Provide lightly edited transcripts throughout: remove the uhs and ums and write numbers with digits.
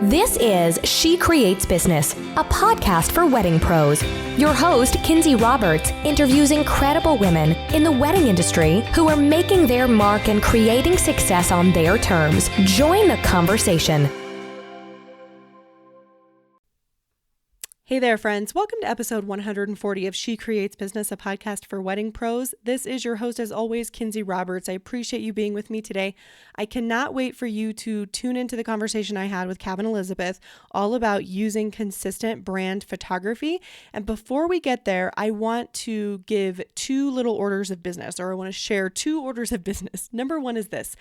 This is She Creates Business, a podcast for wedding pros. Your host, Kinsey Roberts, interviews incredible women in the wedding industry who are making their mark and creating success on their terms. Join the conversation. Hey there, friends. Welcome to episode 140 of She Creates Business, a podcast for wedding pros. This is your host, as always, Kinsey Roberts. I appreciate you being with me today. I cannot wait for you to tune into the conversation I had with Cavin Elizabeth all about using consistent brand photography. And before we get there, I want to give two little orders of business, or I want to share two orders of business. Number one is this.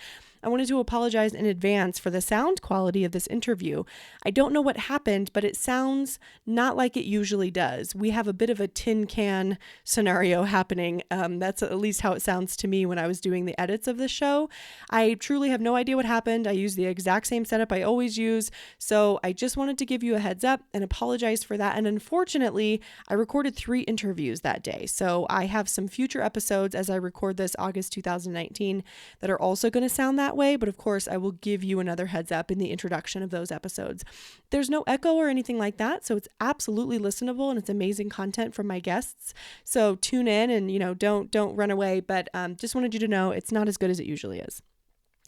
I wanted to apologize in advance for the sound quality of this interview. I don't know what happened, but it sounds not like it usually does. We have a bit of a tin can scenario happening. That's at least how it sounds to me when I was doing the edits of the show. I truly have no idea what happened. I use the exact same setup I always use. So I just wanted to give you a heads up and apologize for that. And unfortunately, I recorded 3 interviews that day. So I have some future episodes as I record this August 2019 that are also going to sound that way, but of course I will give you another heads up in the introduction of those episodes. There's no echo or anything like that, so it's absolutely listenable and it's amazing content from my guests. So tune in and don't run away, but just wanted you to know it's not as good as it usually is.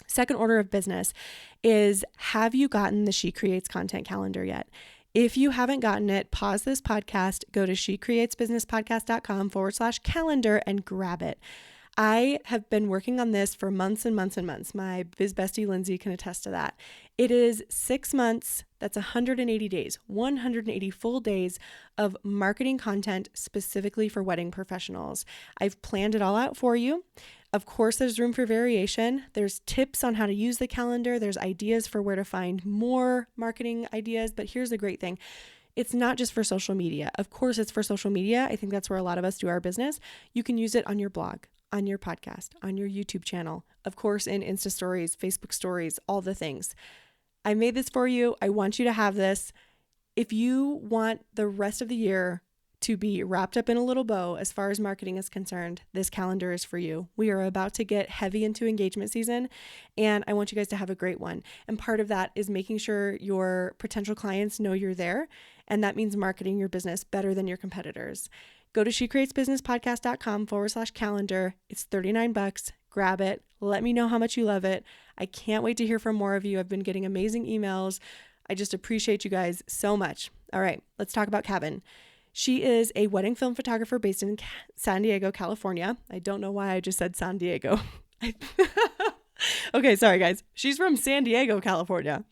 Second order of business is, have you gotten the She Creates content calendar yet? If you haven't gotten it, pause this podcast, go to shecreatesbusinesspodcast.com/calendar and grab it. I have been working on this for months and months and months. My biz bestie Lindsay can attest to that. It is 6 months. That's 180 days, 180 full days of marketing content specifically for wedding professionals. I've planned it all out for you. Of course, there's room for variation. There's tips on how to use the calendar. There's ideas for where to find more marketing ideas. But here's the great thing. It's not just for social media. Of course, it's for social media. I think that's where a lot of us do our business. You can use it on your blog, on your podcast, on your YouTube channel, of course, in Insta stories, Facebook stories, all the things. I made this for you. I want you to have this. If you want the rest of the year to be wrapped up in a little bow as far as marketing is concerned, this calendar is for you. We are about to get heavy into engagement season, and I want you guys to have a great one. And part of that is making sure your potential clients know you're there, and that means marketing your business better than your competitors. Go to shecreatesbusinesspodcast.com/calendar. It's $39. Grab it. Let me know how much you love it. I can't wait to hear from more of you. I've been getting amazing emails. I just appreciate you guys so much. All right, let's talk about Cavin. She is a wedding film photographer based in San Diego, California. I don't know why I just said San Diego. Okay, sorry guys. She's from San Diego, California.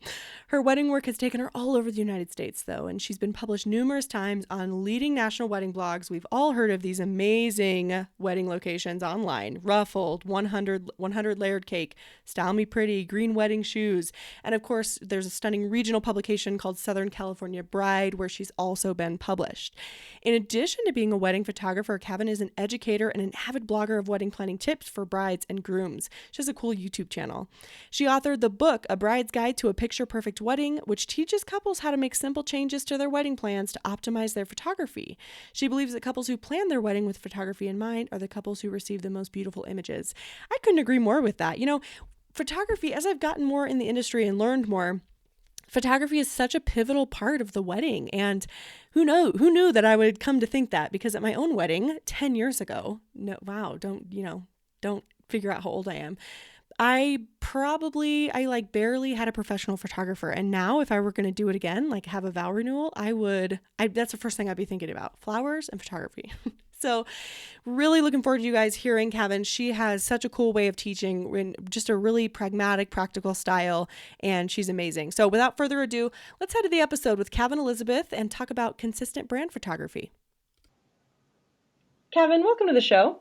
Her wedding work has taken her all over the United States though, and she's been published numerous times on leading national wedding blogs. We've all heard of these amazing wedding locations online: Ruffled, 100 Layered Cake, Style Me Pretty, Green Wedding Shoes, and of course there's a stunning regional publication called Southern California Bride where she's also been published. In addition to being a wedding photographer, Cavin is an educator and an avid blogger of wedding planning tips for brides and grooms. She has a cool YouTube channel. She authored the book, A Bride's Guide to a Picture Perfect Wedding, which teaches couples how to make simple changes to their wedding plans to optimize their photography. She believes that couples who plan their wedding with photography in mind are the couples who receive the most beautiful images. I couldn't agree more with that. Photography, as I've gotten more in the industry and learned more, photography is such a pivotal part of the wedding. And who knew that I would come to think that, because at my own wedding 10 years ago, don't figure out how old I am. I barely had a professional photographer. And now if I were going to do it again, like have a vow renewal, that's the first thing I'd be thinking about: flowers and photography. So really looking forward to you guys hearing Cavin. She has such a cool way of teaching in just a really pragmatic, practical style, and she's amazing. So without further ado, let's head to the episode with Cavin Elizabeth and talk about consistent brand photography. Cavin, welcome to the show.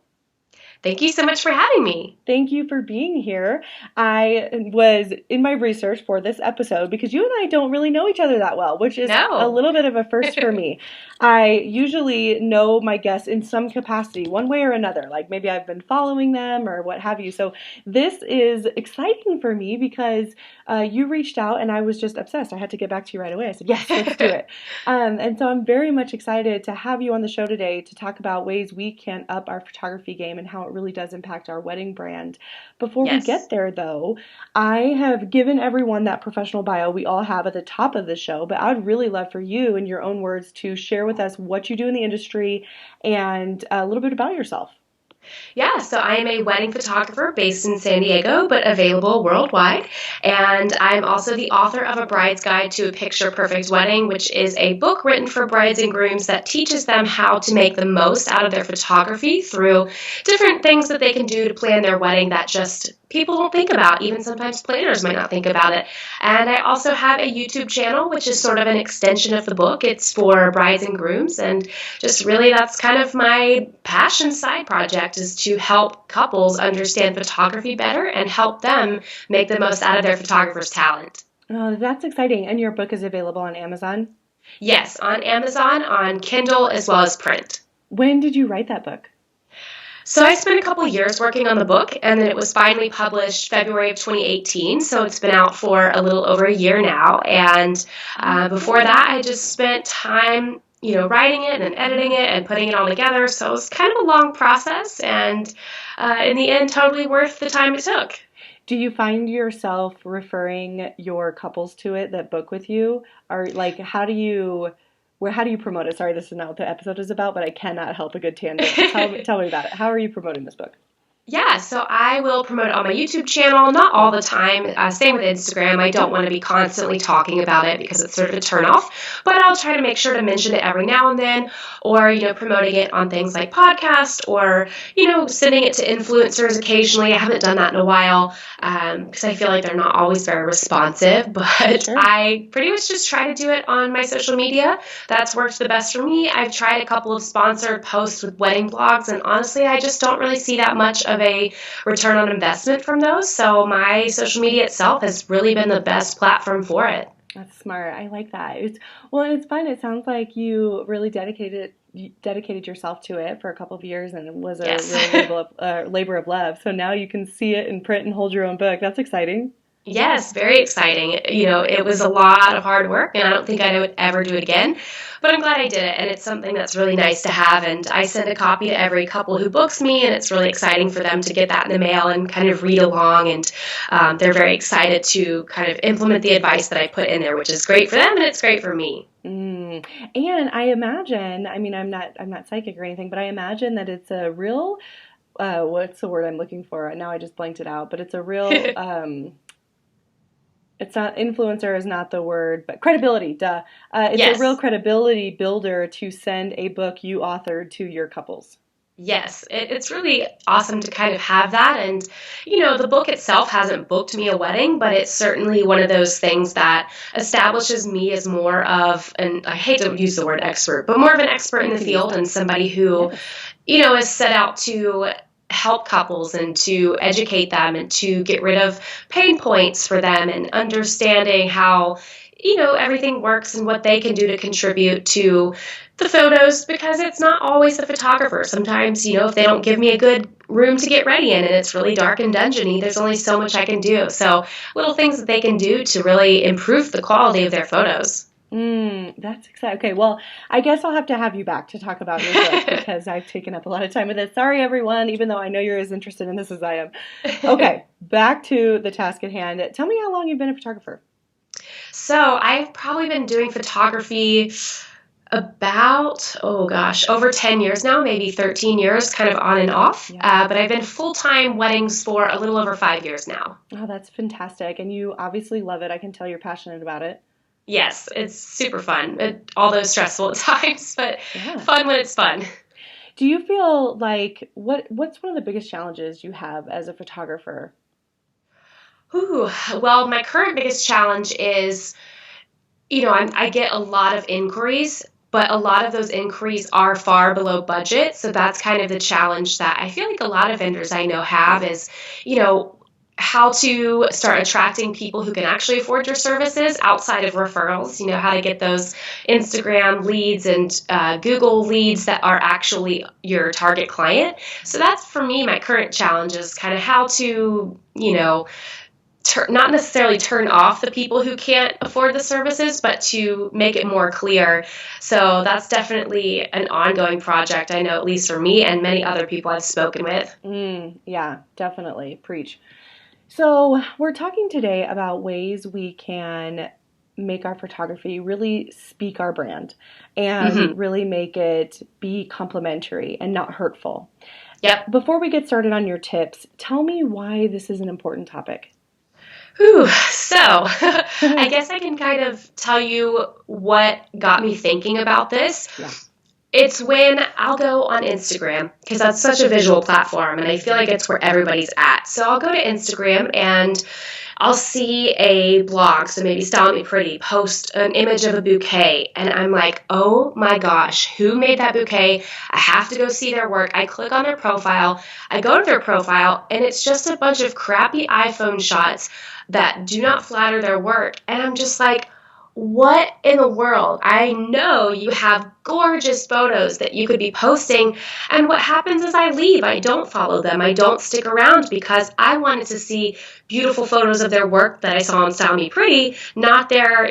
Thank you so much for having me. Thank you for being here. I was in my research for this episode because you and I don't really know each other that well, which is a little bit of a first for me. I usually know my guests in some capacity, one way or another, like maybe I've been following them or what have you. So this is exciting for me because you reached out and I was just obsessed. I had to get back to you right away. I said, yes, let's do it. And so I'm very much excited to have you on the show today to talk about ways we can up our photography game and how it it really does impact our wedding brand. Before we Yes. get there, though, I have given everyone that professional bio we all have at the top of the show, but I'd really love for you, in your own words, to share with us what you do in the industry and a little bit about yourself. Yeah, so I am a wedding photographer based in San Diego, but available worldwide. And I'm also the author of A Bride's Guide to a Picture Perfect Wedding, which is a book written for brides and grooms that teaches them how to make the most out of their photography through different things that they can do to plan their wedding that just people don't think about. Even sometimes planners might not think about it. And I also have a YouTube channel, which is sort of an extension of the book. It's for brides and grooms. And just really that's kind of my passion side project, is to help couples understand photography better and help them make the most out of their photographer's talent. Oh, that's exciting. And your book is available on Amazon? Yes, on Amazon, on Kindle, as well as print. When did you write that book? So I spent a couple years working on the book, and then it was finally published February of 2018. So it's been out for a little over a year now. And before that, I just spent time, writing it and editing it and putting it all together. So it was kind of a long process, and in the end, totally worth the time it took. Do you find yourself referring your couples to it that book with you? Or like, how do you promote it? Sorry, this is not what the episode is about, but I cannot help a good tangent. Tell me about it. How are you promoting this book? Yeah, so I will promote it on my YouTube channel, not all the time. Same with Instagram. I don't want to be constantly talking about it because it's sort of a turnoff, but I'll try to make sure to mention it every now and then, or, promoting it on things like podcasts, or, sending it to influencers occasionally. I haven't done that in a while because I feel like they're not always very responsive, but Sure. I pretty much just try to do it on my social media. That's worked the best for me. I've tried a couple of sponsored posts with wedding blogs, and honestly, I just don't really see that much of a return on investment from those. So my social media itself has really been the best platform for it. That's smart. I like that. It's fun. It sounds like you really dedicated yourself to it for a couple of years, and it was a Yes. real labor of love. So now you can see it in print and hold your own book. That's exciting. Yes, very exciting. It was a lot of hard work, and I don't think I would ever do it again, but I'm glad I did it, and it's something that's really nice to have, and I send a copy to every couple who books me, and it's really exciting for them to get that in the mail and kind of read along, and they're very excited to kind of implement the advice that I put in there, which is great for them, and it's great for me. And I imagine, I'm not psychic or anything, but I imagine that it's a real, what's the word I'm looking for? Now I just blanked it out, but it's a real, it's not, influencer is not the word, but credibility, duh. It's Yes. a real credibility builder to send a book you authored to your couples. Yes, it's really awesome to kind of have that. And, the book itself hasn't booked me a wedding, but it's certainly one of those things that establishes me as more of, and I hate to use the word expert, but more of an expert in the field, and somebody who, is set out to help couples and to educate them and to get rid of pain points for them, and understanding how, everything works and what they can do to contribute to the photos, because it's not always the photographer. Sometimes, if they don't give me a good room to get ready in and it's really dark and dungeony, there's only so much I can do. So little things that they can do to really improve the quality of their photos. That's exciting. Okay, well, I guess I'll have to have you back to talk about your book because I've taken up a lot of time with it. Sorry, everyone, even though I know you're as interested in this as I am. Okay, back to the task at hand. Tell me how long you've been a photographer. So I've probably been doing photography about, over 10 years now, maybe 13 years, kind of on and off. Yeah. But I've been full-time weddings for a little over 5 years now. Oh, that's fantastic. And you obviously love it. I can tell you're passionate about it. Yes, it's super fun. Although stressful at times, but fun when it's fun. Do you feel like, what's one of the biggest challenges you have as a photographer? Well, my current biggest challenge is, I get a lot of inquiries, but a lot of those inquiries are far below budget. So that's kind of the challenge that I feel like a lot of vendors I know have is, how to start attracting people who can actually afford your services outside of referrals, how to get those Instagram leads and Google leads that are actually your target client. So that's, for me, my current challenge is kind of how to, not necessarily turn off the people who can't afford the services, but to make it more clear. So that's definitely an ongoing project, I know, at least for me and many other people I've spoken with. Yeah, definitely. Preach. So we're talking today about ways we can make our photography really speak our brand and really make it be complimentary and not hurtful. Yep. Before we get started on your tips, tell me why this is an important topic. So I guess I can kind of tell you what got me thinking about this. Yeah. It's when I'll go on Instagram, because that's such a visual platform, and I feel like it's where everybody's at. So I'll go to Instagram, and I'll see a blog, so maybe Style Me Pretty, post an image of a bouquet, and I'm like, oh my gosh, who made that bouquet? I have to go see their work. I click on their profile, I go to their profile, and it's just a bunch of crappy iPhone shots that do not flatter their work, and I'm just like, what in the world? I know you have gorgeous photos that you could be posting, and what happens is I leave. I don't follow them. I don't stick around because I wanted to see beautiful photos of their work that I saw on Style Me Pretty, not their,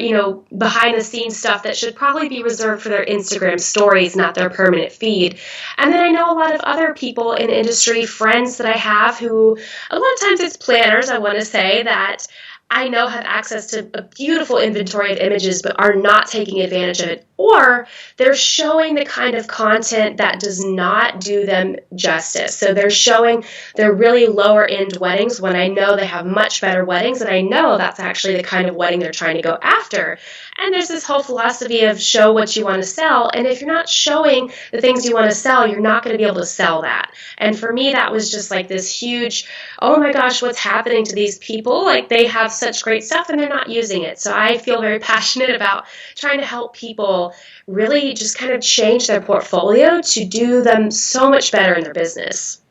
behind the scenes stuff that should probably be reserved for their Instagram stories, not their permanent feed. And then I know a lot of other people in the industry, friends that I have who, a lot of times it's planners, I want to say, that I know have access to a beautiful inventory of images but are not taking advantage of it, or they're showing the kind of content that does not do them justice. So they're showing their really lower end weddings when I know they have much better weddings, and I know that's actually the kind of wedding they're trying to go after. And there's this whole philosophy of show what you want to sell, and if you're not showing the things you want to sell, you're not going to be able to sell that. And for me, that was just like this huge, oh my gosh, what's happening to these people? Like, they have such great stuff and they're not using it. So I feel very passionate about trying to help people really just kind of change their portfolio to do them so much better in their business.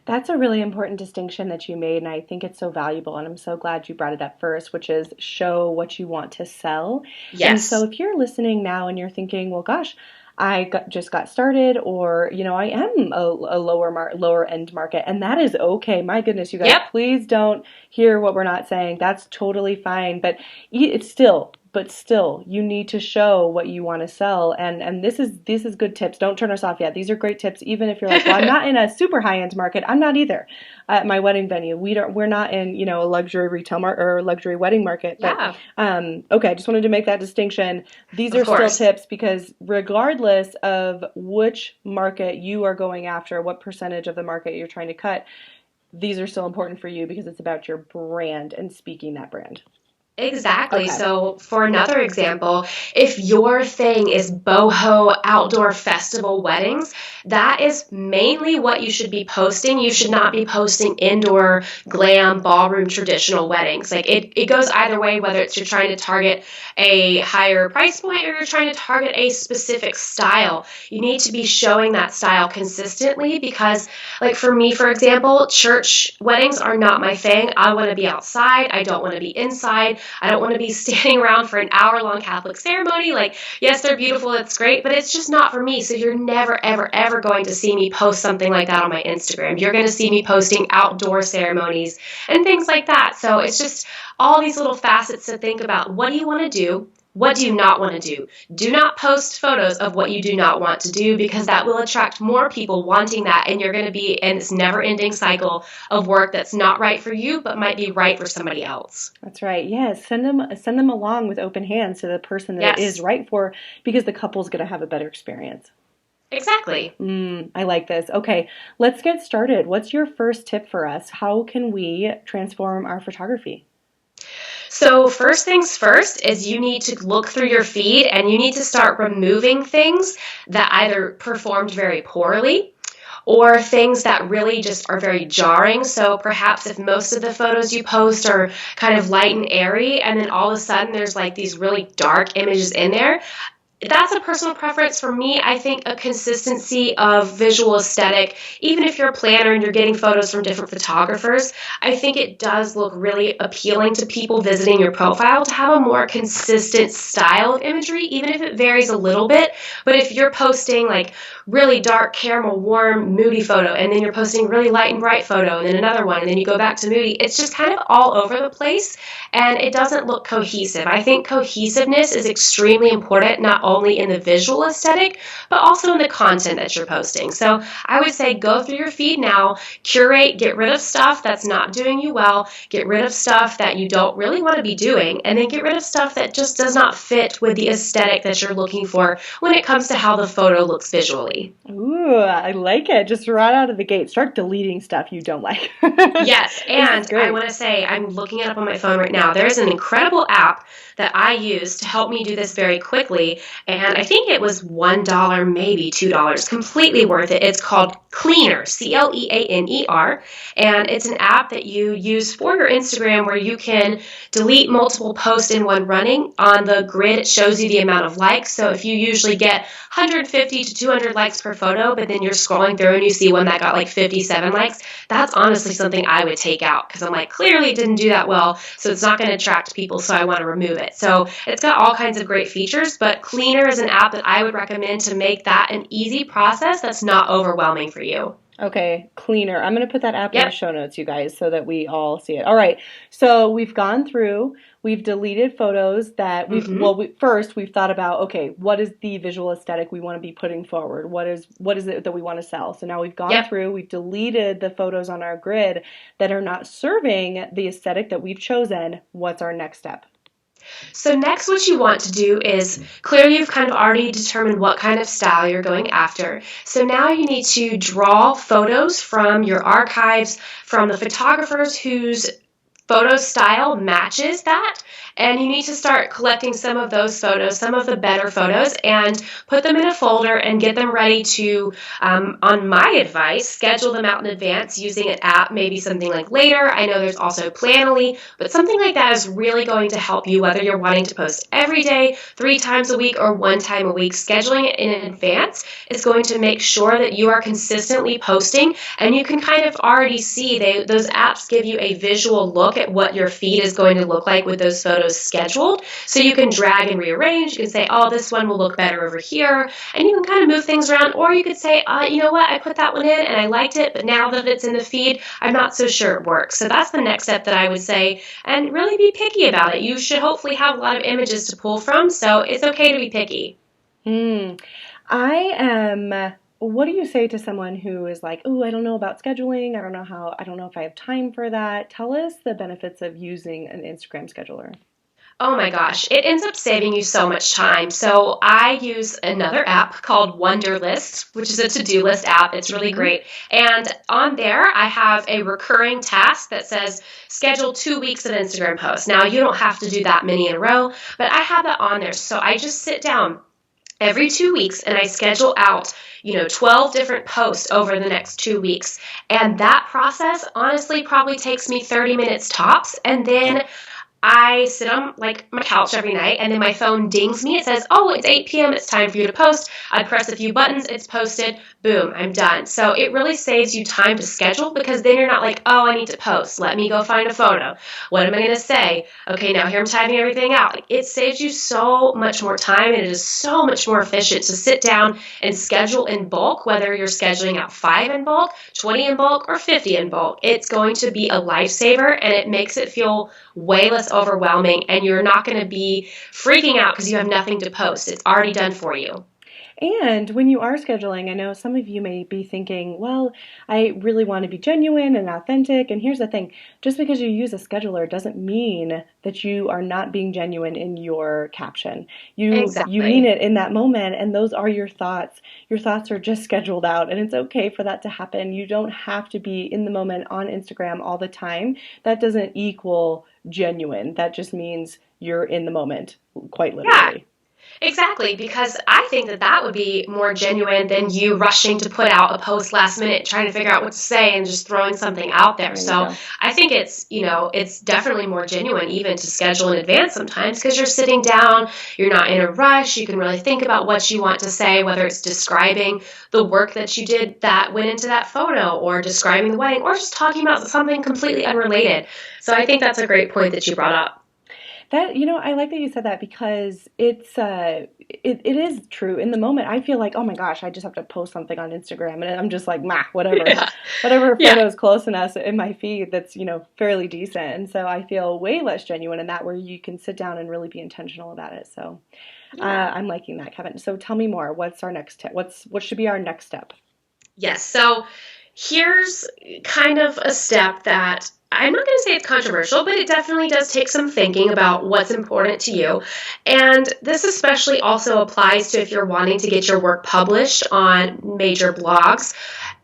That's a really important distinction that you made, and I think it's so valuable, and I'm so glad you brought it up first, which is show what you want to sell. Yes. And so if you're listening now and you're thinking, well, gosh, just got started, or, I am a lower end market, and that is okay. My goodness, you guys, Please don't hear what we're not saying. That's totally fine, but still, you need to show what you want to sell. And this is good tips. Don't turn us off yet. These are great tips. Even if you're like, well, I'm not in a super high end market. I'm not either. At my wedding venue, we're not in, a luxury retail market or luxury wedding market. But, okay. I just wanted to make that distinction. These are still tips, because regardless of which market you are going after, what percentage of the market you're trying to cut, these are still important for you because it's about your brand and speaking that brand. Exactly. Okay. So for another example, if your thing is boho outdoor festival weddings, that is mainly what you should be posting. You should not be posting indoor glam ballroom traditional weddings. Like it goes either way, whether it's you're trying to target a higher price point or you're trying to target a specific style. You need to be showing that style consistently, because like for me, for example, church weddings are not my thing. I want to be outside. I don't want to be inside. I don't want to be standing around for an hour-long Catholic ceremony. Like, yes, they're beautiful, it's great, but it's just not for me. So you're never, ever, ever going to see me post something like that on my Instagram. You're going to see me posting outdoor ceremonies and things like that. So it's just all these little facets to think about. What do you want to do? What do you not want to do? Do not post photos of what you do not want to do, because that will attract more people wanting that, and you're going to be in this never-ending cycle of work that's not right for you but might be right for somebody else. That's right. Yes, send them along with open hands to the person that it is right for, because the couple's going to have a better experience. Exactly. I like this. Okay, let's get started. What's your first tip for us? How can we transform our photography? So first things first is you need to look through your feed and you need to start removing things that either performed very poorly or things that really just are very jarring. So perhaps if most of the photos you post are kind of light and airy, and then all of a sudden there's like these really dark images in there, that's a personal preference. For me, I think a consistency of visual aesthetic, even if you're a planner and you're getting photos from different photographers, I think it does look really appealing to people visiting your profile to have a more consistent style of imagery, even if it varies a little bit. But if you're posting like really dark, caramel, warm, moody photo, and then you're posting really light and bright photo, and then another one, and then you go back to moody. It's just kind of all over the place, and it doesn't look cohesive. I think cohesiveness is extremely important, not only in the visual aesthetic, but also in the content that you're posting. So I would say go through your feed now, curate, get rid of stuff that's not doing you well, get rid of stuff that you don't really want to be doing, and then get rid of stuff that just does not fit with the aesthetic that you're looking for when it comes to how the photo looks visually. Ooh, I like it. Just right out of the gate, start deleting stuff you don't like. Yes, and I want to say, I'm looking it up on my phone right now. There's an incredible app that I use to help me do this very quickly, and I think it was $1, maybe $2, completely worth it. It's called Cleaner, Cleaner, and it's an app that you use for your Instagram where you can delete multiple posts in one running. On the grid, it shows you the amount of likes, so if you usually get 150 to 200 likes per photo, but then you're scrolling through and you see one that got like 57 likes, that's honestly something I would take out, because I'm like, clearly it didn't do that well, so it's not going to attract people, so I want to remove it. So it's got all kinds of great features, but Cleaner is an app that I would recommend to make that an easy process that's not overwhelming for you. Okay, Cleaner. I'm going to put that app in the show notes, you guys, so that we all see it. All right, so we've gone through, we've deleted photos that we've, first we've thought about, okay, what is the visual aesthetic we want to be putting forward? What is it that we want to sell? So now we've gone through, we've deleted the photos on our grid that are not serving the aesthetic that we've chosen. What's our next step? So next, what you want to do is, clearly you've kind of already determined what kind of style you're going after. So now you need to draw photos from your archives, from the photographers whose photo style matches that, and you need to start collecting some of those photos, some of the better photos, and put them in a folder and get them ready to, on my advice, schedule them out in advance using an app, maybe something like Later. I know there's also Planoly, but something like that is really going to help you, whether you're wanting to post every day, 3 times a week, or 1 time a week. Scheduling it in advance is going to make sure that you are consistently posting, and you can kind of already see those apps give you a visual look at what your feed is going to look like with those photos scheduled. So you can drag and rearrange. You can say, oh, this one will look better over here. And you can kind of move things around. Or you could say, you know what, I put that one in and I liked it, but now that it's in the feed, I'm not so sure it works. So that's the next step that I would say, and really be picky about it. You should hopefully have a lot of images to pull from, so it's okay to be picky. What do you say to someone who is like, oh, I don't know about scheduling. I don't know if I have time for that. Tell us the benefits of using an Instagram scheduler. Oh my gosh, it ends up saving you so much time. So I use another app called Wunderlist, which is a to-do list app. It's really great. And on there, I have a recurring task that says schedule 2 weeks of Instagram posts. Now, you don't have to do that many in a row, but I have that on there. So I just sit down every 2 weeks and I schedule out 12 different posts over the next 2 weeks. And that process honestly probably takes me 30 minutes tops. And then I sit on my couch every night, and then my phone dings me. It says, oh, it's 8 p.m. It's time for you to post. I press a few buttons. It's posted. Boom, I'm done. So it really saves you time to schedule, because then you're not like, oh, I need to post. Let me go find a photo. What am I going to say? Okay, now here I'm typing everything out. It saves you so much more time, and it is so much more efficient to sit down and schedule in bulk, whether you're scheduling out 5 in bulk, 20 in bulk, or 50 in bulk. It's going to be a lifesaver, and it makes it feel way less overwhelming, and you're not going to be freaking out because you have nothing to post. It's already done for you. And when you are scheduling, I know some of you may be thinking, well, I really want to be genuine and authentic. And here's the thing, just because you use a scheduler doesn't mean that you are not being genuine in your caption. You mean it in that moment, and those are your thoughts. Your thoughts are just scheduled out, and it's okay for that to happen. You don't have to be in the moment on Instagram all the time. That doesn't equal genuine. That just means you're in the moment, quite literally. Yeah. Exactly, because I think that would be more genuine than you rushing to put out a post last minute, trying to figure out what to say and just throwing something out there. So I think it's definitely more genuine even to schedule in advance sometimes, because you're sitting down, you're not in a rush, you can really think about what you want to say, whether it's describing the work that you did that went into that photo, or describing the wedding, or just talking about something completely unrelated. So I think that's a great point that you brought up. That, I like that you said that because it is true. In the moment, I feel like, oh my gosh, I just have to post something on Instagram, and I'm just like, whatever, Yeah. whatever Yeah. photo is close enough in my feed that's, fairly decent. And so I feel way less genuine in that, where you can sit down and really be intentional about it. So Yeah. I'm liking that, Kevin. So tell me more. What's our next step? What should be our next step? Yes. So here's kind of a step that I'm not going to say it's controversial, but it definitely does take some thinking about what's important to you. And this especially also applies to if you're wanting to get your work published on major blogs.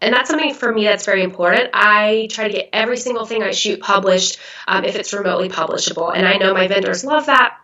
And that's something for me that's very important. I try to get every single thing I shoot published if it's remotely publishable. And I know my vendors love that.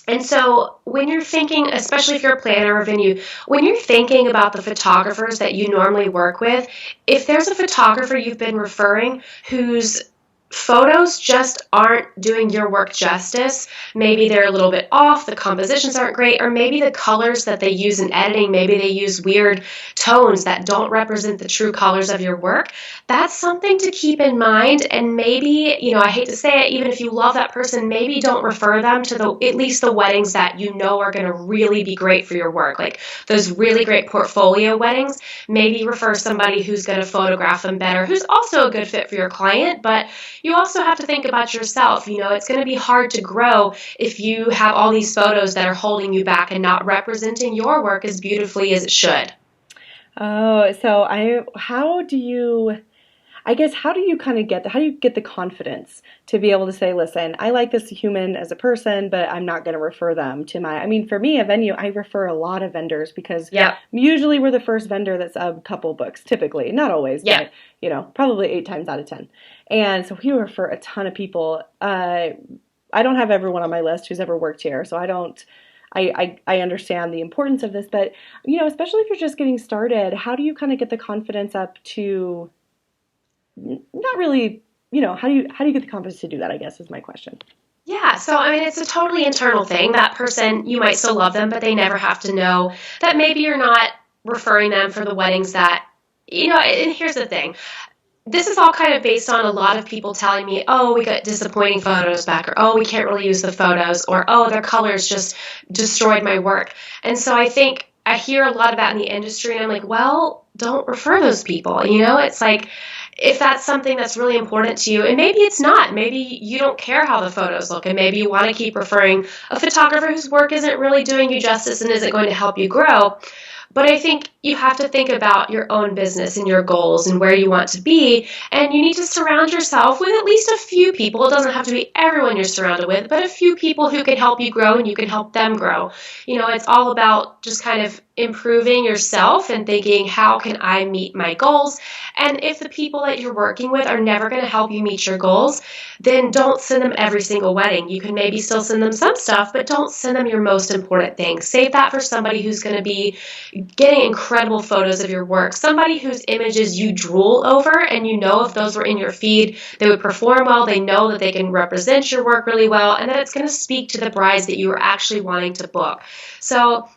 And so when you're thinking, especially if you're a planner or venue, when you're thinking about the photographers that you normally work with, if there's a photographer you've been referring whose photos just aren't doing your work justice, maybe they're a little bit off, the compositions aren't great, or maybe the colors that they use in editing, maybe they use weird tones that don't represent the true colors of your work, that's something to keep in mind. And maybe, I hate to say it, even if you love that person, maybe don't refer them to at least the weddings that you know are going to really be great for your work, like those really great portfolio weddings. Maybe refer somebody who's going to photograph them better, who's also a good fit for your client, but you also have to think about yourself. It's going to be hard to grow if you have all these photos that are holding you back and not representing your work as beautifully as it should. Oh, so how do you kind of how do you get the confidence to be able to say, listen, I like this human as a person, but I'm not going to refer them to for me, a venue, I refer a lot of vendors because usually we're the first vendor that's a couple books, typically, not always, but, probably 8 times out of 10. And so we refer a ton of people. I don't have everyone on my list who's ever worked here, so I understand the importance of this, but, especially if you're just getting started, how do you kind of get the confidence up to not really, how do you get the confidence to do that, I guess, is my question. Yeah, so it's a totally internal thing. That person, you might still love them, but they never have to know that maybe you're not referring them for the weddings that, and here's the thing. This is all kind of based on a lot of people telling me, oh, we got disappointing photos back, or oh, we can't really use the photos, or oh, their colors just destroyed my work. And so I think I hear a lot of that in the industry, and I'm like, well, don't refer those people. It's like, if that's something that's really important to you, and maybe it's not, maybe you don't care how the photos look, and maybe you want to keep referring a photographer whose work isn't really doing you justice and isn't going to help you grow. But I think you have to think about your own business and your goals and where you want to be, and you need to surround yourself with at least a few people. It doesn't have to be everyone you're surrounded with, but a few people who can help you grow and you can help them grow. It's all about just kind of improving yourself and thinking, how can I meet my goals? And if the people that you're working with are never going to help you meet your goals, then don't send them every single wedding. You can maybe still send them some stuff, but don't send them your most important things. Save that for somebody who's going to be getting incredible photos of your work, somebody whose images you drool over, and if those were in your feed, they would perform well, they know that they can represent your work really well, and that it's going to speak to the brides that you are actually wanting to book. So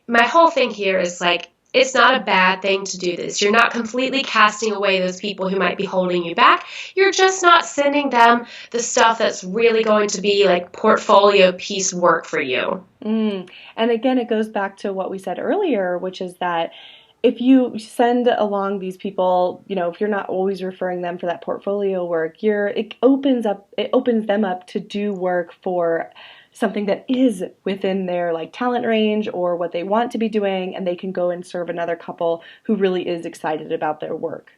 my whole thing here is like, it's not a bad thing to do this. You're not completely casting away those people who might be holding you back. You're just not sending them the stuff that's really going to be like portfolio piece work for you. And again, it goes back to what we said earlier, which is that if you send along these people, if you're not always referring them for that portfolio work, it opens them up to do work for something that is within their talent range or what they want to be doing, and they can go and serve another couple who really is excited about their work.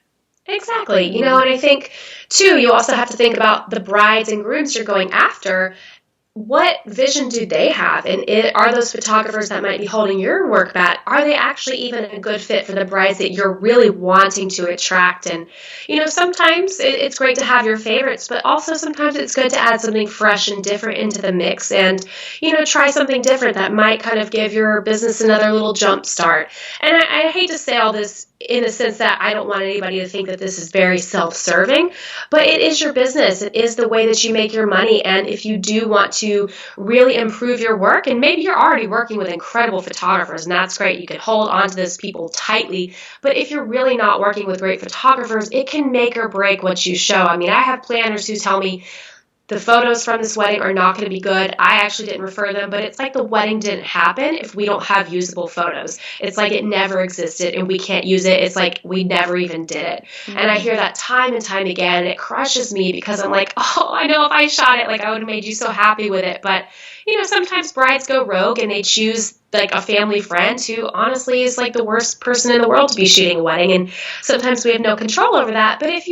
Exactly. And I think too, you also have to think about the brides and grooms you're going after. What vision do they have? And are those photographers that might be holding your work back, are they actually even a good fit for the brides that you're really wanting to attract? And, sometimes it's great to have your favorites, but also sometimes it's good to add something fresh and different into the mix and, try something different that might kind of give your business another little jump start. And I hate to say all this in the sense that I don't want anybody to think that this is very self-serving, but it is your business. It is the way that you make your money. And if you do want to really improve your work, and maybe you're already working with incredible photographers, and that's great. You can hold on to those people tightly. But if you're really not working with great photographers, it can make or break what you show. I have planners who tell me, the photos from this wedding are not going to be good. I actually didn't refer them, but it's like the wedding didn't happen if we don't have usable photos. It's like it never existed and we can't use it. It's like we never even did it. Mm-hmm. And I hear that time and time again, and it crushes me because I'm like, oh, I know if I shot it, like I would have made you so happy with it. But, sometimes brides go rogue and they choose like a family friend who honestly is like the worst person in the world to be shooting a wedding. And sometimes we have no control over that. But if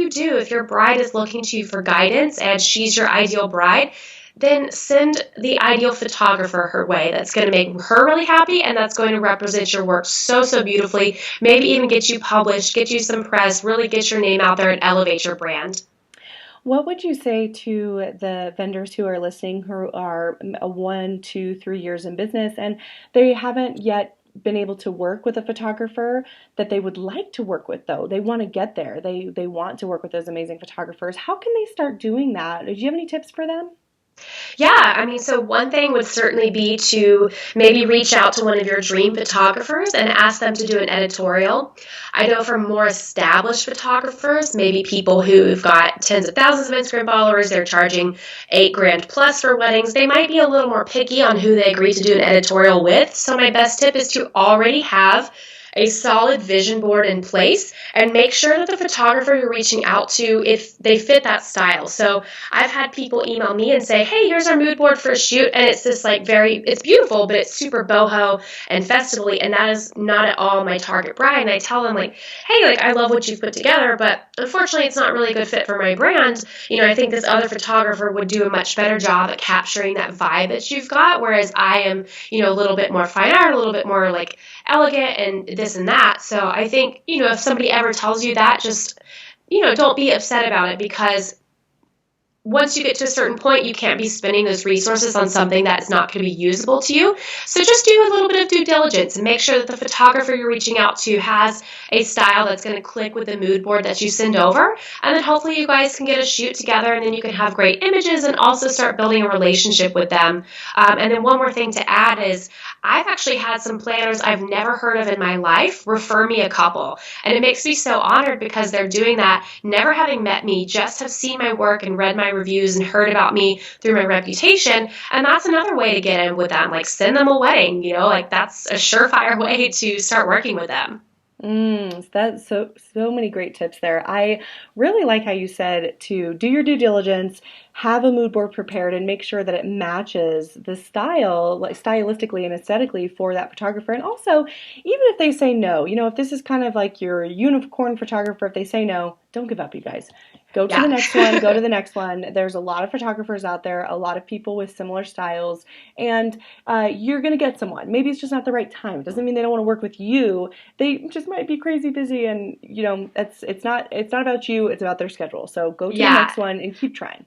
your bride is looking to you for guidance and she's your ideal bride, then send the ideal photographer her way. That's going to make her really happy, and that's going to represent your work so, so beautifully. Maybe even get you published, get you some press, really get your name out there and elevate your brand. What would you say to the vendors who are listening who are 1, 2, 3 years in business and they haven't yet been able to work with a photographer that they would like to work with, though? They want to get there. They want to work with those amazing photographers. How can they start doing that? Do you have any tips for them? Yeah, so one thing would certainly be to maybe reach out to one of your dream photographers and ask them to do an editorial. I know for more established photographers, maybe people who've got tens of thousands of Instagram followers, they're charging $8,000 plus for weddings. They might be a little more picky on who they agree to do an editorial with. So my best tip is to already have a solid vision board in place and make sure that the photographer you're reaching out to, if they fit that style. So I've had people email me and say, hey, here's our mood board for a shoot. And it's this it's beautiful, but it's super boho and festival-y. And that is not at all my target bride. And I tell them hey, I love what you've put together, but unfortunately it's not really a good fit for my brand. I think this other photographer would do a much better job at capturing that vibe that you've got. Whereas I am, a little bit more fine art, a little bit more elegant and this and that. So I think, if somebody ever tells you that, just, don't be upset about it, because once you get to a certain point, you can't be spending those resources on something that's not going to be usable to you. So just do a little bit of due diligence and make sure that the photographer you're reaching out to has a style that's going to click with the mood board that you send over. And then hopefully you guys can get a shoot together, and then you can have great images and also start building a relationship with them. And then one more thing to add is I've actually had some planners I've never heard of in my life refer me a couple. And it makes me so honored because they're doing that, never having met me, just have seen my work and read my reviews and heard about me through my reputation. And that's another way to get in with them. Send them a wedding, that's a surefire way to start working with them. That's so many great tips there. I really like how you said to do your due diligence, have a mood board prepared, and make sure that it matches the style, stylistically and aesthetically for that photographer. And also, even if they say no, if this is kind of like your unicorn photographer, if they say no, don't give up, you guys. Go to the next one, go to the next one. There's a lot of photographers out there, a lot of people with similar styles, and you're going to get someone. Maybe it's just not the right time. It doesn't mean they don't want to work with you. They just might be crazy busy, and it's not about you, it's about their schedule. So go to the next one and keep trying.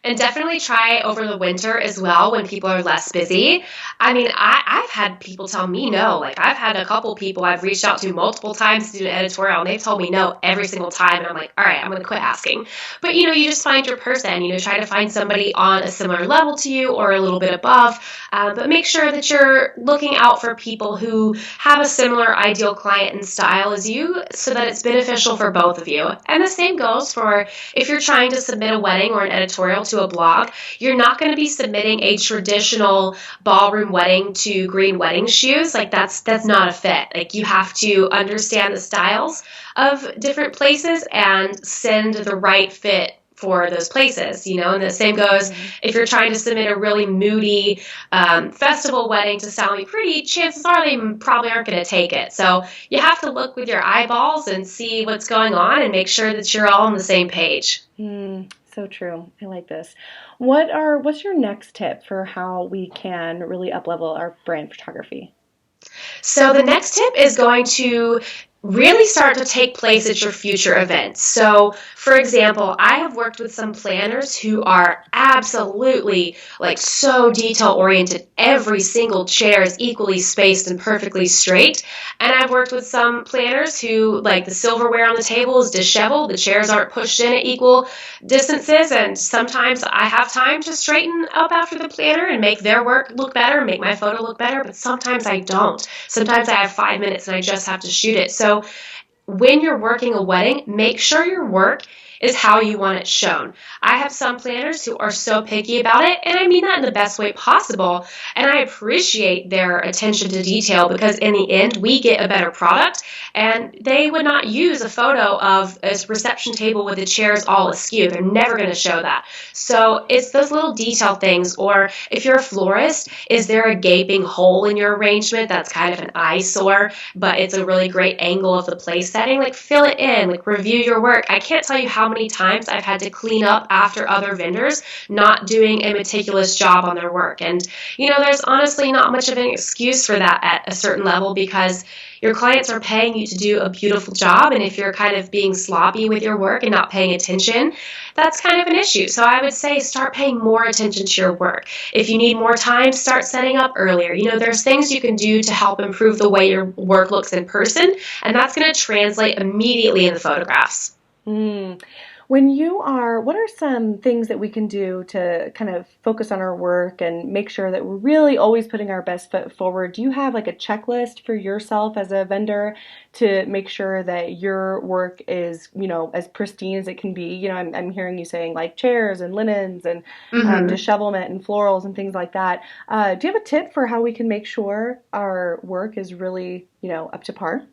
And definitely try over the winter as well when people are less busy. I've had people tell me no. I've had a couple people I've reached out to multiple times to do an editorial, and they've told me no every single time. And I'm like, all right, I'm going to quit asking. But, you just find your person. Try to find somebody on a similar level to you or a little bit above. But make sure that you're looking out for people who have a similar ideal client and style as you so that it's beneficial for both of you. And the same goes for if you're trying to submit a wedding or an editorial to a blog. You're not going to be submitting a traditional ballroom wedding to green wedding shoes. That's not a fit. You have to understand the styles of different places and send the right fit for those places, and the same goes if you're trying to submit a really moody festival wedding to Sally Pretty, chances are they probably aren't going to take it. So you have to look with your eyeballs and see what's going on and make sure that you're all on the same page. So true. I like this. What's your next tip for how we can really up-level our brand photography? So the next tip is going to really start to take place at your future events. So, for example, I have worked with some planners who are absolutely so detail-oriented. Every single chair is equally spaced and perfectly straight. And I've worked with some planners who, the silverware on the table is disheveled, the chairs aren't pushed in at equal distances, and sometimes I have time to straighten up after the planner and make their work look better, make my photo look better, but sometimes I don't. Sometimes I have 5 minutes and I just have to shoot it. So when you're working a wedding, make sure your work is how you want it shown. I have some planners who are so picky about it, and I mean that in the best way possible. And I appreciate their attention to detail because in the end, we get a better product. And they would not use a photo of a reception table with the chairs all askew. They're never going to show that. So it's those little detail things. Or if you're a florist, is there a gaping hole in your arrangement that's kind of an eyesore, but it's a really great angle of the place setting? Like, fill it in, like, review your work. I can't tell you how many times I've had to clean up after other vendors not doing a meticulous job on their work. And, there's honestly not much of an excuse for that at a certain level because your clients are paying you to do a beautiful job. And if you're kind of being sloppy with your work and not paying attention, that's kind of an issue. So I would say start paying more attention to your work. If you need more time, start setting up earlier. There's things you can do to help improve the way your work looks in person, and that's going to translate immediately in the photographs. What are some things that we can do to kind of focus on our work and make sure that we're really always putting our best foot forward? Do you have like a checklist for yourself as a vendor to make sure that your work is, as pristine as it can be? I'm hearing you saying like chairs and linens and dishevelment and florals and things like that. Do you have a tip for how we can make sure our work is really, up to par?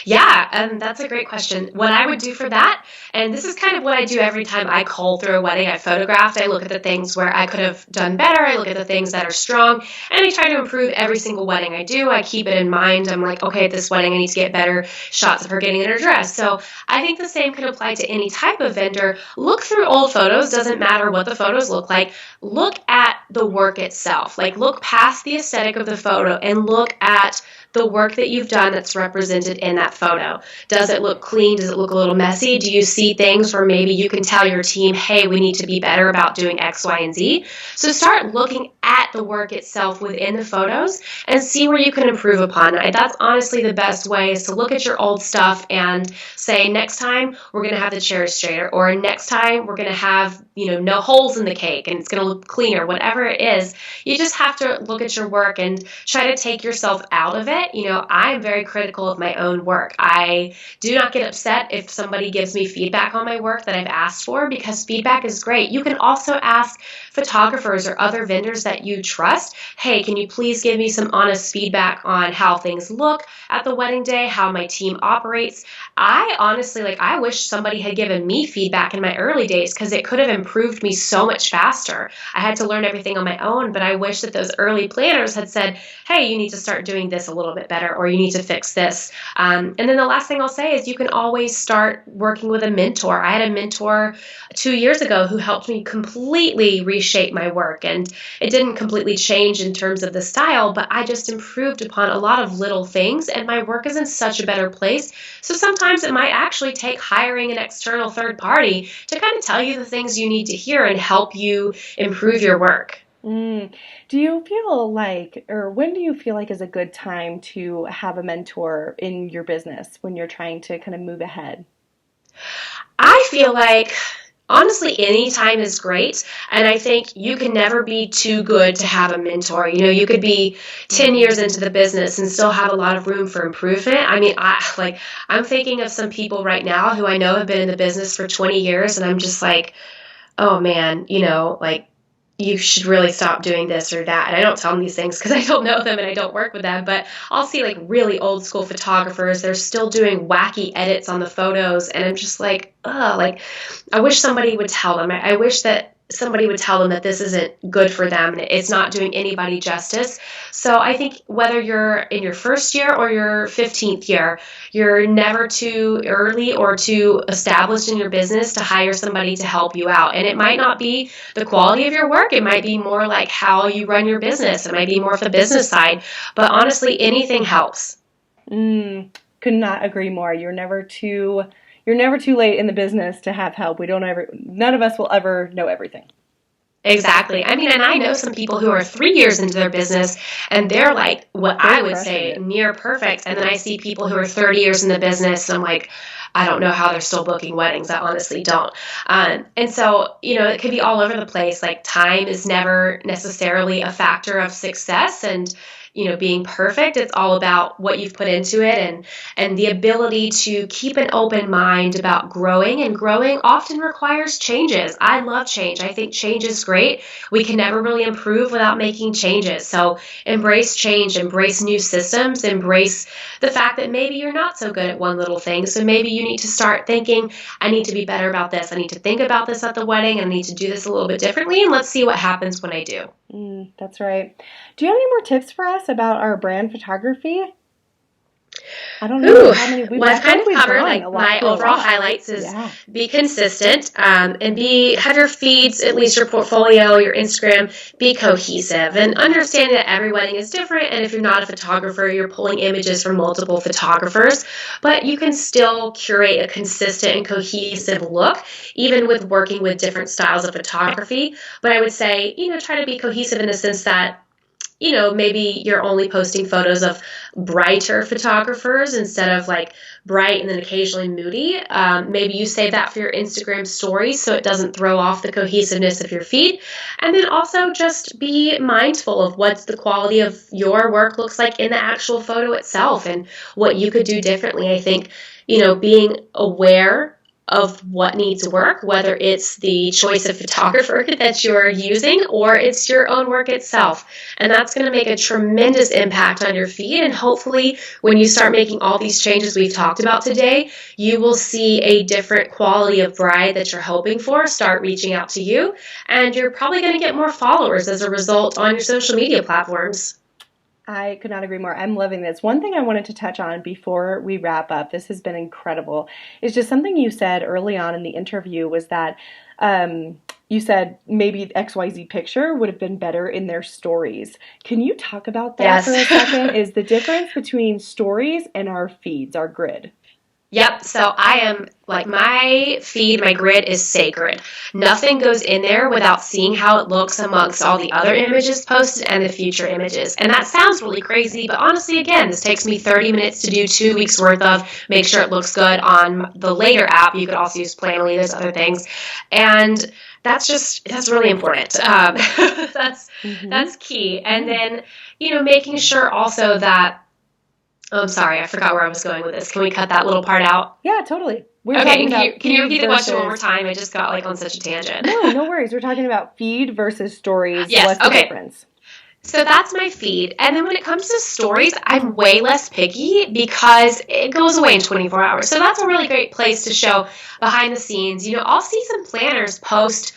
Yeah, that's a great question. What I would do for that, and this is kind of what I do every time I cull through a wedding I photographed, I look at the things where I could have done better, I look at the things that are strong, and I try to improve every single wedding I do. I keep it in mind. I'm like, okay, at this wedding I need to get better shots of her getting in her dress. So I think the same can apply to any type of vendor. Look through old photos, doesn't matter what the photos look like. Look at the work itself. Like, look past the aesthetic of the photo and look at the work that you've done that's represented in that photo. Does it look clean? Does it look a little messy? Do you see things where maybe you can tell your team, hey, we need to be better about doing X, Y, and Z? So start looking at the work itself within the photos and see where you can improve upon it. That's honestly the best way, is to look at your old stuff and say, next time we're going to have the chairs straighter, or next time we're going to have, no holes in the cake and it's going to look cleaner, whatever it is. You just have to look at your work and try to take yourself out of it. I'm very critical of my own work. I do not get upset if somebody gives me feedback on my work that I've asked for, because feedback is great. You can also ask photographers or other vendors that you trust, hey, can you please give me some honest feedback on how things look at the wedding day, how my team operates? I honestly, I wish somebody had given me feedback in my early days, because it could have improved me so much faster. I had to learn everything on my own, but I wish that those early planners had said, hey, you need to start doing this a little bit better, or you need to fix this. And then the last thing I'll say is you can always start working with a mentor. I had a mentor 2 years ago who helped me completely reshape my work, and it didn't completely change in terms of the style, but I just improved upon a lot of little things, and my work is in such a better place. So sometimes it might actually take hiring an external third party to kind of tell you the things you need to hear and help you improve your work. Do you feel like, or when do you feel like is a good time to have a mentor in your business when you're trying to kind of move ahead? I feel like, honestly, any time is great. And I think you can never be too good to have a mentor. You could be 10 years into the business and still have a lot of room for improvement. I mean, I'm thinking of some people right now who I know have been in the business for 20 years. And I'm just like, oh man, you should really stop doing this or that. And I don't tell them these things because I don't know them and I don't work with them, but I'll see really old school photographers. They're still doing wacky edits on the photos. And I'm just like, I wish somebody would tell them. I wish that somebody would tell them that this isn't good for them and it's not doing anybody justice. So I think whether you're in your first year or your 15th year, you're never too early or too established in your business to hire somebody to help you out. And it might not be the quality of your work. It might be more like how you run your business. It might be more of the business side. But honestly, anything helps. Could not agree more. You're never too late in the business to have help. None of us will ever know everything. Exactly. I mean, and I know some people who are 3 years into their business and they're like what I would say near perfect. And then I see people who are 30 years in the business and I'm like, I don't know how they're still booking weddings. I honestly don't. And so, it could be all over the place. Time is never necessarily a factor of success. And being perfect. It's all about what you've put into it and the ability to keep an open mind about growing. And growing often requires changes. I love change. I think change is great. We can never really improve without making changes. So embrace change, embrace new systems, embrace the fact that maybe you're not so good at one little thing. So maybe you need to start thinking, I need to be better about this. I need to think about this at the wedding. I need to do this a little bit differently. And let's see what happens when I do. That's right. Do you have any more tips for us about our brand photography? I don't know how many we've I've kind of covered my overall highlights is be consistent and have your feeds, at least your portfolio, your Instagram, be cohesive and understand that every wedding is different. And if you're not a photographer, you're pulling images from multiple photographers, but you can still curate a consistent and cohesive look, even with working with different styles of photography. But I would say, try to be cohesive in the sense that maybe you're only posting photos of brighter photographers instead of like bright and then occasionally moody. Maybe you save that for your Instagram stories so it doesn't throw off the cohesiveness of your feed. And then also just be mindful of what the quality of your work looks like in the actual photo itself and what you could do differently. I think, being aware of what needs work, whether it's the choice of photographer that you're using or it's your own work itself. And that's going to make a tremendous impact on your feed. And hopefully when you start making all these changes we've talked about today, you will see a different quality of bride that you're hoping for start reaching out to you. And you're probably going to get more followers as a result on your social media platforms. I could not agree more. I'm loving this. One thing I wanted to touch on before we wrap up, this has been incredible, is just something you said early on in the interview was that you said maybe XYZ picture would have been better in their stories. Can you talk about that for a second? Is the difference between stories and our feeds, our grid? Yep. So I am my feed, my grid is sacred. Nothing goes in there without seeing how it looks amongst all the other images posted and the future images. And that sounds really crazy, but honestly, again, this takes me 30 minutes to do 2 weeks worth of make sure it looks good on the later app. You could also use Planoly, there's other things. And that's really important. That's key. And then, making sure also that, I'm sorry, I forgot where I was going with this. Can we cut that little part out? Yeah, totally. Can you repeat the question one more time? I just got on such a tangent. No worries. We're talking about feed versus stories. Yes, What's the difference? So that's my feed. And then when it comes to stories, I'm way less picky because it goes away in 24 hours. So that's a really great place to show behind the scenes. I'll see some planners post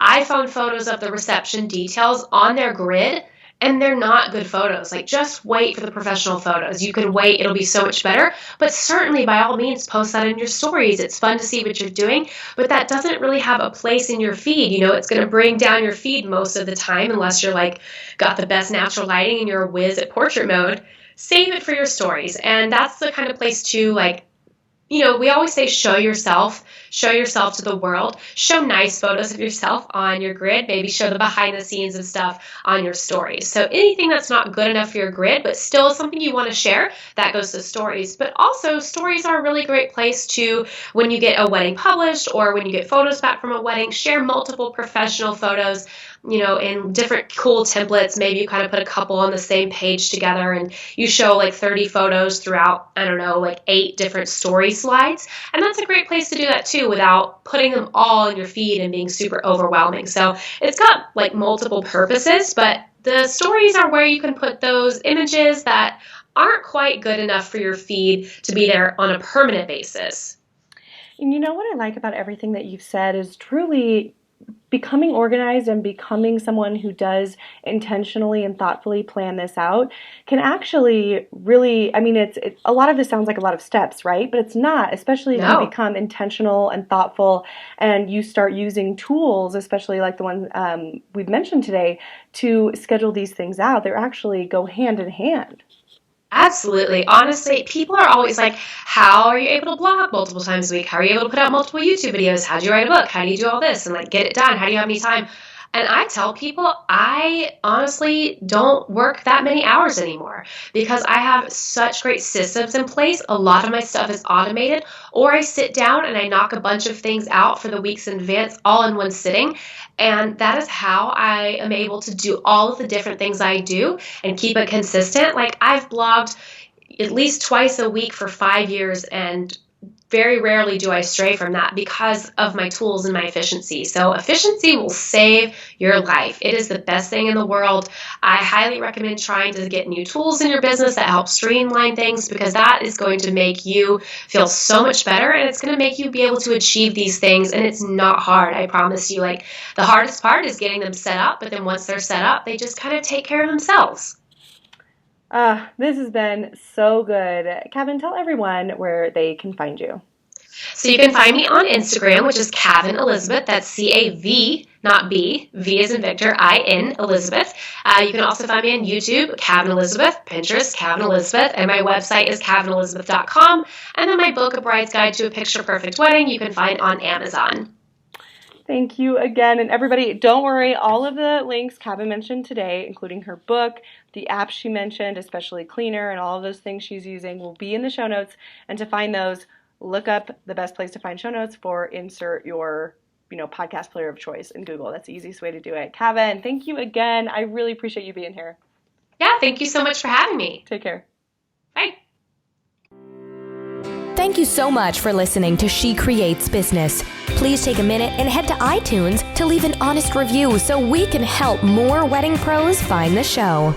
iPhone photos of the reception details on their grid, and they're not good photos. Just wait for the professional photos. You can wait. It'll be so much better. But certainly, by all means, post that in your stories. It's fun to see what you're doing, but that doesn't really have a place in your feed. It's going to bring down your feed most of the time unless you're got the best natural lighting and you're a whiz at portrait mode. Save it for your stories. And that's the kind of place to we always say show yourself to the world, show nice photos of yourself on your grid, maybe show the behind the scenes of stuff on your stories. So anything that's not good enough for your grid, but still something you want to share, that goes to stories. But also stories are a really great place to, when you get a wedding published or when you get photos back from a wedding, share multiple professional photos, in different cool templates. Maybe you kind of put a couple on the same page together and you show 30 photos throughout, 8 different story slides. And that's a great place to do that too without putting them all in your feed and being super overwhelming. So it's got multiple purposes, but the stories are where you can put those images that aren't quite good enough for your feed to be there on a permanent basis. And what I like about everything that you've said is truly becoming organized and becoming someone who does intentionally and thoughtfully plan this out can actually really, it's a lot of this sounds like a lot of steps, right? But it's not, especially if you become intentional and thoughtful and you start using tools, especially like the one we've mentioned today, to schedule these things out. They actually go hand in hand. Absolutely. Honestly, people are always how are you able to blog multiple times a week? How are you able to put out multiple YouTube videos? How do you write a book? How do you do all this and get it done? How do you have any time? And I tell people I honestly don't work that many hours anymore because I have such great systems in place. A lot of my stuff is automated, or I sit down and I knock a bunch of things out for the weeks in advance all in one sitting. And that is how I am able to do all of the different things I do and keep it consistent. Like I've blogged at least twice a week for 5 years, and very rarely do I stray from that because of my tools and my efficiency. So efficiency will save your life. It is the best thing in the world. I highly recommend trying to get new tools in your business that help streamline things, because that is going to make you feel so much better, and it's going to make you be able to achieve these things. And it's not hard. I promise you. Like, the hardest part is getting them set up, but then once they're set up, they just kind of take care of themselves. This has been so good. Cavin, tell everyone where they can find you. So you can find me on Instagram, which is Cavin Elizabeth. That's C-A-V, not B. V as in Victor, I-N, Elizabeth. You can also find me on YouTube, Cavin Elizabeth, Pinterest, Cavin Elizabeth, and my website is cavinelizabeth.com. And then my book, A Bride's Guide to a Picture Perfect Wedding, you can find on Amazon. Thank you again. And everybody, don't worry, all of the links Cavin mentioned today, including her book, the apps she mentioned, especially Cleaner, and all of those things she's using, will be in the show notes. And to find those, look up the best place to find show notes for insert your podcast player of choice in Google. That's the easiest way to do it. Cavin, thank you again. I really appreciate you being here. Yeah, thank you so much for having me. Take care. Bye. Thank you so much for listening to She Creates Business. Please take a minute and head to iTunes to leave an honest review so we can help more wedding pros find the show.